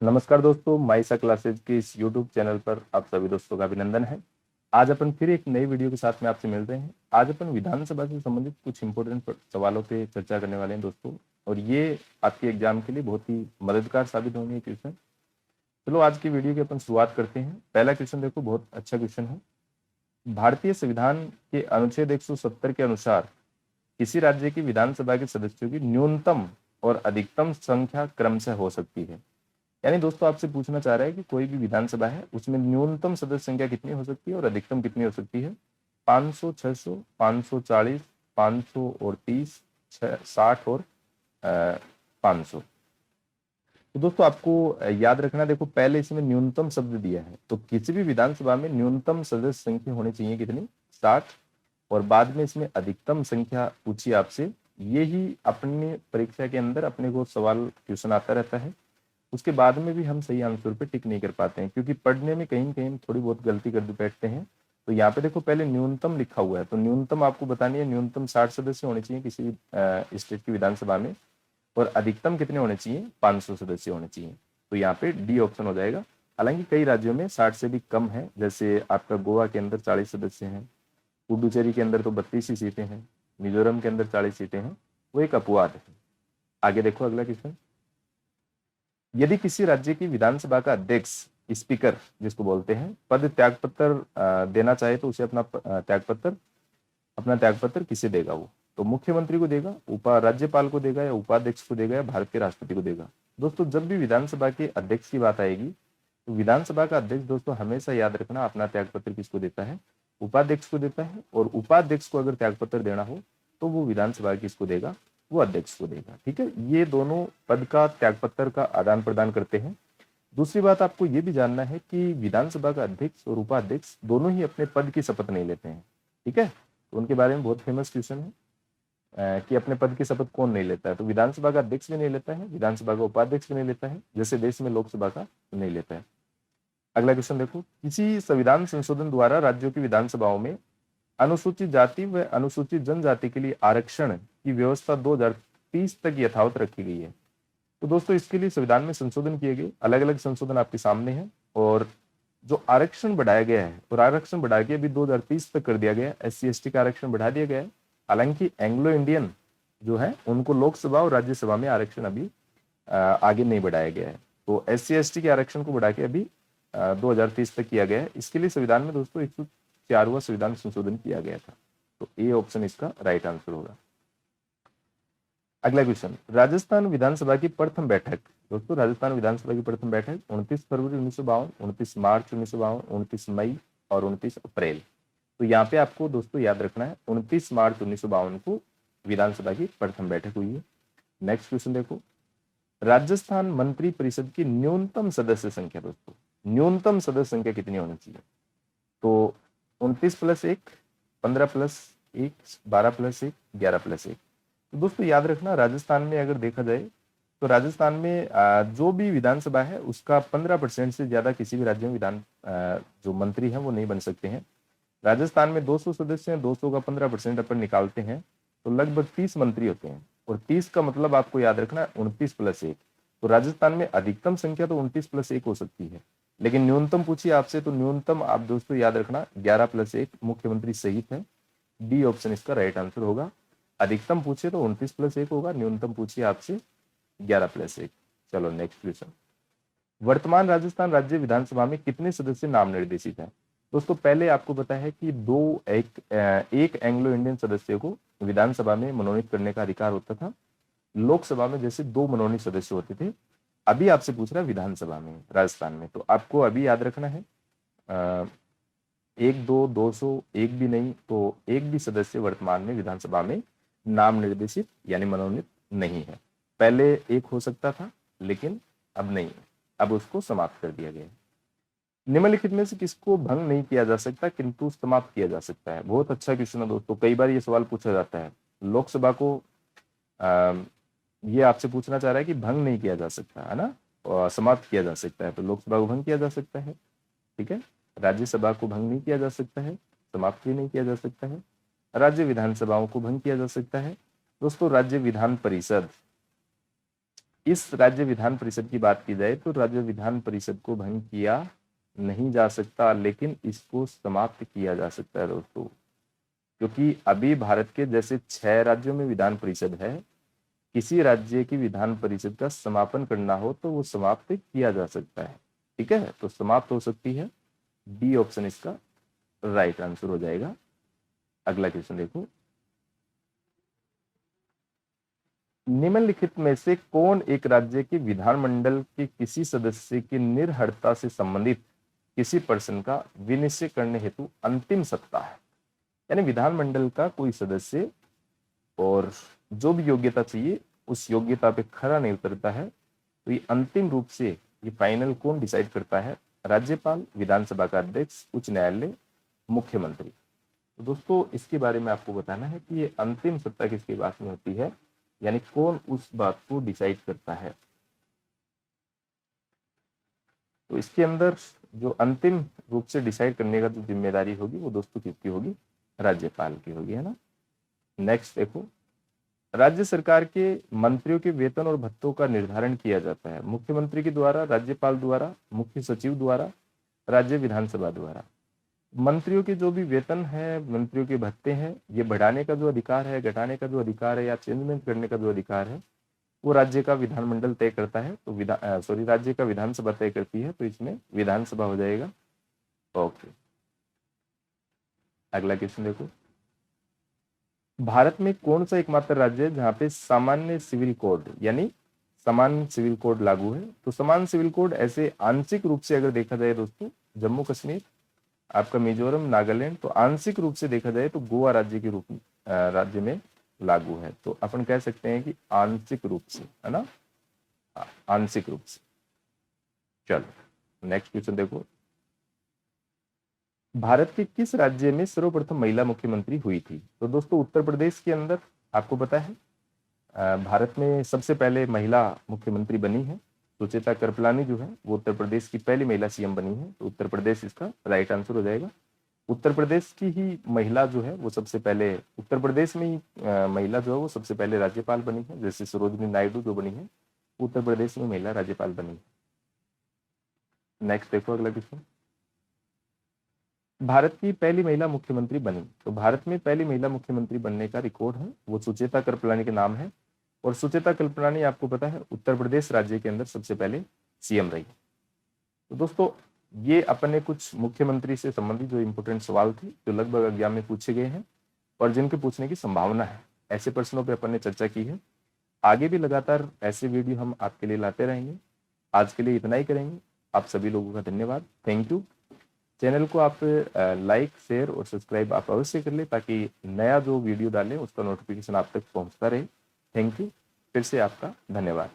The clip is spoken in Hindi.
नमस्कार दोस्तों, माइसा क्लासेज के इस YouTube चैनल पर आप सभी दोस्तों का अभिनंदन है। आज अपन फिर एक नई वीडियो के साथ में आपसे मिल रहे हैं। आज अपन विधानसभा से संबंधित कुछ इंपॉर्टेंट सवालों पे चर्चा करने वाले हैं दोस्तों, और ये आपके एग्जाम के लिए बहुत ही मददगार साबित होंगे क्वेश्चन। चलो आज की वीडियो की अपन शुरुआत करते हैं। पहला क्वेश्चन देखो, बहुत अच्छा क्वेश्चन है। भारतीय संविधान के अनुच्छेद 170 के अनुसार किसी राज्य की विधानसभा के सदस्यों की न्यूनतम और अधिकतम संख्या क्रमशः हो सकती है। यानी दोस्तों आपसे पूछना चाह रहा है कि कोई भी विधानसभा है उसमें न्यूनतम सदस्य संख्या कितनी हो सकती है और अधिकतम कितनी हो सकती है। 500, 600, 540, 500 और 30, 60 और 500। तो दोस्तों आपको याद रखना, देखो पहले इसमें न्यूनतम शब्द दिया है, तो किसी भी विधानसभा में न्यूनतम सदस्य संख्या होनी चाहिए कितनी, 60। और बाद में इसमें अधिकतम संख्या पूछी आपसे। यही अपनी परीक्षा के अंदर अपने को सवाल क्वेश्चन आता रहता है। उसके बाद में भी हम सही आंसर पे टिक नहीं कर पाते हैं, क्योंकि पढ़ने में कहीं कहीं थोड़ी बहुत गलती कर बैठते हैं। तो यहाँ पे देखो पहले न्यूनतम लिखा हुआ है, तो न्यूनतम आपको बतानी है, न्यूनतम 60 सदस्य होने चाहिए किसी स्टेट की विधानसभा में, और अधिकतम कितने होने चाहिए, 500 सदस्य होने चाहिए। तो यहाँ पे डी ऑप्शन हो जाएगा। हालांकि कई राज्यों में 60 से भी कम है, जैसे आपका गोवा के अंदर 40 सदस्य हैं, पुडुचेरी के अंदर तो 32 ही सीटें हैं, मिजोरम के अंदर 40 सीटें हैं, वो एक अपवाद है। आगे देखो अगला क्वेश्चन। यदि किसी राज्य की विधानसभा का अध्यक्ष, स्पीकर जिसको बोलते हैं, पद त्यागपत्र देना चाहे तो उसे अपना त्यागपत्र किसे देगा वो? तो मुख्यमंत्री को देगा, राज्यपाल को देगा, या उपाध्यक्ष को देगा, या भारत के राष्ट्रपति को देगा? दोस्तों जब भी विधानसभा के अध्यक्ष की बात आएगी तो विधानसभा का अध्यक्ष दोस्तों हमेशा याद रखना अपना त्यागपत्र किसको देता है, उपाध्यक्ष को देता है। और उपाध्यक्ष को अगर त्यागपत्र देना हो तो वो विधानसभा किसको देगा, वो अध्यक्ष को देगा। ठीक है, ये दोनों पद का त्यागपत्र का आदान प्रदान करते हैं। दूसरी बात आपको ये भी जानना है कि विधानसभा का अध्यक्ष और उपाध्यक्ष दोनों ही अपने पद की शपथ नहीं लेते हैं। ठीक है, तो उनके बारे में बहुत फेमस क्वेश्चन है कि अपने पद की शपथ कौन नहीं लेता है। तो विधानसभा का अध्यक्ष भी नहीं लेता है, विधानसभा का उपाध्यक्ष भी नहीं लेता है, जैसे देश में लोकसभा का नहीं लेता है। अगला क्वेश्चन देखो, किसी संविधान संशोधन द्वारा राज्यों की विधानसभाओं में अनुसूचित जाति व अनुसूचित जनजाति के लिए आरक्षण की व्यवस्था 2030 तक यथावत रखी गई है। तो दोस्तों इसके लिए संविधान में संशोधन किए गए, अलग अलग संशोधन आपके सामने हैं। और जो आरक्षण बढ़ाया गया है, और आरक्षण बढ़ा के अभी 2030 तक कर दिया गया है। SC ST का आरक्षण बढ़ा दिया गया है। हालांकि एंग्लो इंडियन जो है उनको लोकसभा और राज्यसभा में आरक्षण अभी आगे नहीं बढ़ाया गया है। तो SC ST के आरक्षण को बढ़ा के अभी 2030 तक किया गया है। इसके लिए संविधान में दोस्तों 104वां संविधान संशोधन किया गया था। तो ए ऑप्शन इसका राइट आंसर होगा। अगला क्वेश्चन, राजस्थान विधानसभा की प्रथम बैठक, दोस्तों राजस्थान विधानसभा की प्रथम बैठक 29 फरवरी 1952, 29 मार्च 1952, 29 मई और 29 अप्रैल। तो यहाँ पे आपको दोस्तों याद रखना है 29 मार्च 1952 को विधानसभा की प्रथम बैठक हुई है। नेक्स्ट क्वेश्चन देखो, राजस्थान मंत्री परिषद की न्यूनतम सदस्य संख्या, दोस्तों न्यूनतम सदस्य संख्या कितनी होनी चाहिए? तो 29 + 1, 15 + 1, 12 + 1, 11 + 1। तो दोस्तों याद रखना, राजस्थान में अगर देखा जाए तो राजस्थान में जो भी विधानसभा है उसका 15% से ज्यादा किसी भी राज्य में जो मंत्री हैं वो नहीं बन सकते हैं। राजस्थान में 200 सदस्य हैं, 200 का 15% अपन निकालते हैं तो लगभग 30 मंत्री होते हैं। और 30 का मतलब आपको याद रखना 29 + 1। तो राजस्थान में अधिकतम संख्या तो 29 + 1 हो सकती है, लेकिन न्यूनतम पूछिए आपसे तो न्यूनतम आप दोस्तों याद रखना 11 + 1 मुख्यमंत्री सहित है। डी ऑप्शन इसका राइट आंसर होगा। अधिकतम पूछे तो 29 + 1 होगा, न्यूनतम पूछिए आपसे 11 + 1। चलो नेक्स्ट क्वेश्चन, वर्तमान राजस्थान राज्य विधानसभा में कितने सदस्य नाम निर्देशित हैं? दोस्तों पहले आपको पता है कि एक एंग्लो इंडियन सदस्य को विधानसभा में मनोनीत करने का अधिकार होता था। लोकसभा में जैसे 2 मनोनीत सदस्य होते थे। अभी आपसे पूछ रहा है विधानसभा में, राजस्थान में, तो आपको अभी याद रखना है 1, 2, 200, एक भी नहीं तो एक भी सदस्य वर्तमान में विधानसभा में नाम निर्देशित यानी मनोनीत नहीं है। पहले एक हो सकता था लेकिन अब नहीं, अब उसको समाप्त कर दिया गया है। निम्नलिखित में से किसको भंग नहीं किया जा सकता किंतु समाप्त किया जा सकता है? बहुत अच्छा क्वेश्चन है दोस्तों, कई बार ये सवाल पूछा जाता है। लोकसभा को ये आपसे पूछना चाह रहा है कि भंग नहीं किया जा सकता है ना, और समाप्त किया जा सकता है। तो लोकसभा को भंग किया जा सकता है, ठीक है। राज्यसभा को भंग नहीं किया जा सकता है, समाप्त भी नहीं किया जा सकता है। राज्य विधानसभाओं को भंग किया जा सकता है। दोस्तों राज्य विधान परिषद, इस राज्य विधान परिषद की बात की जाए तो राज्य विधान परिषद को भंग किया नहीं जा सकता, लेकिन इसको समाप्त किया जा सकता है दोस्तों, क्योंकि अभी भारत के जैसे 6 राज्यों में विधान परिषद है, किसी राज्य की विधान परिषद का समापन करना हो तो वो समाप्त किया जा सकता है। ठीक है, तो समाप्त हो सकती है, डी ऑप्शन इसका राइट आंसर हो जाएगा। अगला क्वेश्चन देखो, निम्नलिखित में से कौन एक राज्य के विधानमंडल के किसी सदस्य की निर्हरता से संबंधित किसी प्रश्न का विनिश्चय करने हेतु अंतिम सत्ता है? यानी विधानमंडल का कोई सदस्य और जो भी योग्यता चाहिए उस योग्यता पे खरा नहीं उतरता है, तो ये अंतिम रूप से ये फाइनल कौन डिसाइड करता है? राज्यपाल, विधानसभा का अध्यक्ष, उच्च न्यायालय, मुख्यमंत्री। तो दोस्तों इसके बारे में आपको बताना है कि ये अंतिम सत्ता किसके पास में होती है, यानी कौन उस बात को डिसाइड करता है। तो इसके अंदर जो अंतिम रूप से डिसाइड करने का जो जिम्मेदारी होगी वो दोस्तों किसकी होगी? राज्यपाल की होगी, है ना। नेक्स्ट देखो, राज्य सरकार के मंत्रियों के वेतन और भत्तों का निर्धारण किया जाता है मुख्यमंत्री के द्वारा, राज्यपाल द्वारा, मुख्य सचिव द्वारा, राज्य विधानसभा द्वारा। मंत्रियों के जो भी वेतन है, मंत्रियों के भत्ते हैं, ये बढ़ाने का जो अधिकार है, घटाने का जो अधिकार है या चेंजमेंट करने का जो अधिकार है वो राज्य का विधानमंडल तय करता है। तो राज्य का विधानसभा तय करती है, तो इसमें विधानसभा हो जाएगा। ओके, अगला क्वेश्चन देखो, भारत में कौन सा एकमात्र राज्य है जहां पे सामान्य सिविल कोड यानी समान सिविल कोड लागू है? तो समान सिविल कोड ऐसे आंशिक रूप से अगर देखा जाए दोस्तों, जम्मू कश्मीर, आपका मिजोरम, नागालैंड, तो आंशिक रूप से देखा जाए तो गोवा राज्य के रूप में राज्य में लागू है। तो अपन कह सकते हैं कि आंशिक रूप से, है ना, आंशिक रूप से। चलो नेक्स्ट क्वेश्चन देखो, भारत के किस राज्य में सर्वप्रथम महिला मुख्यमंत्री हुई थी? तो दोस्तों उत्तर प्रदेश के अंदर आपको पता है भारत में सबसे पहले महिला मुख्यमंत्री बनी है, सुचेता कृपलानी जो है वो उत्तर प्रदेश की पहली महिला सीएम बनी है। तो उत्तर प्रदेश इसका राइट आंसर हो जाएगा। उत्तर प्रदेश की ही महिला जो है वो सबसे पहले, उत्तर प्रदेश में ही महिला जो है वो सबसे पहले राज्यपाल बनी है, जैसे सरोजिनी नायडू जो बनी है उत्तर प्रदेश में महिला राज्यपाल बनी है। नेक्स्ट देखो अगला क्वेश्चन, भारत की पहली महिला मुख्यमंत्री बनी। तो भारत में पहली महिला मुख्यमंत्री बनने का रिकॉर्ड है वो सुचेता कृपलानी के नाम है, और सुचेता कृपलानी आपको पता है उत्तर प्रदेश राज्य के अंदर सबसे पहले सीएम रही। तो दोस्तों ये अपने कुछ मुख्यमंत्री से संबंधित जो इंपोर्टेंट सवाल थे जो लगभग एग्जाम में पूछे गए हैं और जिनके पूछने की संभावना है, ऐसे प्रश्नों पर अपन ने चर्चा की है। आगे भी लगातार ऐसे वीडियो हम आपके लिए लाते रहेंगे। आज के लिए इतना ही करेंगे। आप सभी लोगों का धन्यवाद, थैंक यू। चैनल को आप लाइक, शेयर और सब्सक्राइब आप अवश्य कर ले ताकि नया जो वीडियो डालें उसका नोटिफिकेशन आप तक पहुंचता रहे। थैंक यू, फिर से आपका धन्यवाद।